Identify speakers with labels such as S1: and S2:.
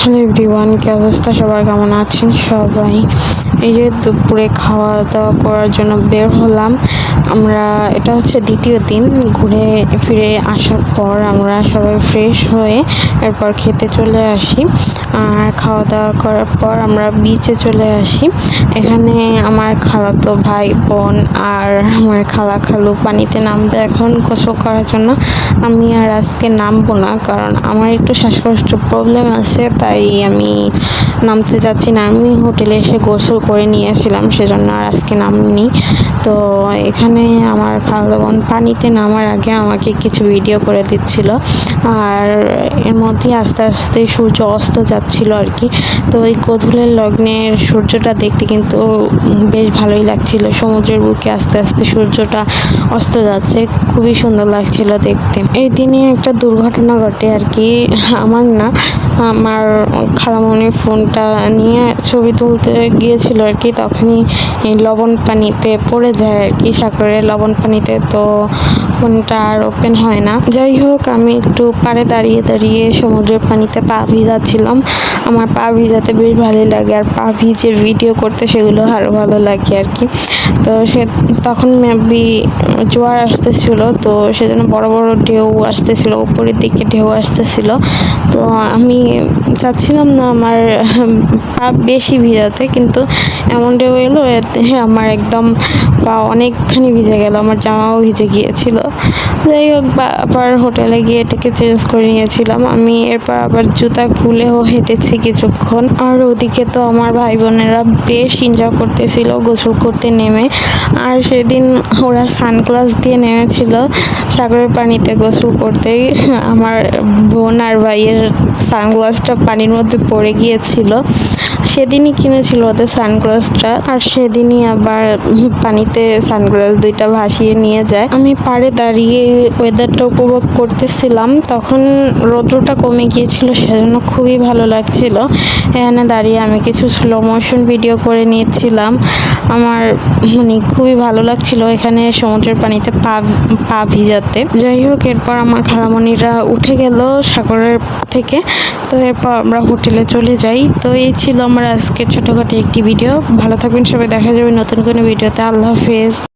S1: Hello everyone, কি অবস্থা? সবার কেমন আছেন সবাই? এই যে দুপুরে খাওয়া দাওয়া করার জন্য বের হলাম আমরা। এটা হচ্ছে দ্বিতীয় দিন ঘুরে ফিরে আসার পর আমরা সবাই ফ্রেশ হয়ে এরপর খেতে চলে আসি। আর খাওয়া দাওয়া করার পর আমরা বিচে চলে আসি। এখানে আমার খালাতো ভাই বোন আর আমার খালা খালু পানিতে নামবে এখন গোসল করার জন্য। আমি আর আজকে নামবো না, কারণ আমার একটু শ্বাসকষ্ট প্রবলেম আছে, তাই আমি নামতে যাচ্ছি না। আমি হোটেলে এসে গোসল করে নিয়েছিলাম, সেজন্য আর আজকে নামিনি। তো এখানে আমার খালা বোন পানিতে নামার আগে আমাকে কিছু ভিডিও করে দিচ্ছিল, আর এর মধ্যে আস্তে আস্তে সূর্য অস্ত যাচ্ছিল আর কি। তো ওই গোধূলির লগ্নের সূর্যটা দেখতে কিন্তু বেশ ভালোই লাগছিল। সমুদ্রের বুকে আস্তে আস্তে সূর্যটা অস্ত যাচ্ছে, খুবই সুন্দর লাগছিল দেখতে। এই দিনে একটা দুর্ঘটনা ঘটে আর কি, আমার না, আমার খালামণির ফোনটা নিয়ে ছবি তুলতে গিয়েছিল আর কি, তখনই এই লবণ পানিতে পড়ে যায় আর কি, সাগরের লবণ পানিতে। তো ফোনটা আর ওপেন হয় না। যাই হোক, আমি একটু পাড়ে দাঁড়িয়ে দাঁড়িয়ে সমুদ্রের পানিতে পা ভিজাচ্ছিলাম। আমার পা ভিজাতে বেশ ভালোই লাগে, আর পা ভিজে ভিডিও করতে সেগুলো আরও ভালো লাগে আর কি। তো তখন মেবি জোয়ার আসতেছিল, তো সেজন্য বড় বড় ঢেউ আসতেছিল, উপরের দিকে ঢেউ আসতেছিল। তো আমি চাচ্ছিলাম না আমার পা বেশি ভিজাতে, কিন্তু এমন ঢেউ এলো এতে আমার একদম পা অনেকখানি ভিজে গেল, আমার জামাও ভিজে গিয়েছিল। যাই হোক, আবার হোটেলে গিয়ে এটাকে চেঞ্জ করে নিয়েছিলাম আমি। এরপর আবার জুতা খুলেও হেঁটেছি কিছুক্ষণ। আর ওদিকে তো আমার ভাই বোনেরা বেশ এনজয় করতেছিল গোসল করতে নেমে। আর সেদিন ওরা সানগ্লাস দিয়ে নেমেছিল সাগরের পানিতে গোসল করতেই। আমার বোন আর ভাইয়ের সানগ্লাসটা পানির মধ্যে পড়ে গিয়েছিল। সেদিনই কিনেছিল ওদের সানগ্লাসটা, আর সেদিনই আবার পানিতে সানগ্লাস দুইটা ভাসিয়ে নিয়ে যায়। আমি পাড়ে দাঁড়িয়ে ওয়েদারটা উপভোগ করতেছিলাম, তখন রৌদ্রটা কমে গিয়েছিল, সেজন্য খুবই ভালো লাগছিল। এখানে দাঁড়িয়ে আমি কিছু স্লো মোশন ভিডিও করে নিয়েছিলাম। আমার খুবই ভালো লাগছিল এখানে সমুদ্রের পানিতে পা ভিজাতে। যাই হোক, এরপর আমার খালামণিরা উঠে গেল সাগরের থেকে। তো এরপর আমরা হোটেলে চলে যাই। তো এই ছিল আমার আজকের ছোটোখাটো একটি ভিডিও। ভালো থাকবেন সবাই, দেখা যাবে নতুন কোনো ভিডিওতে। আল্লাহ হাফেজ।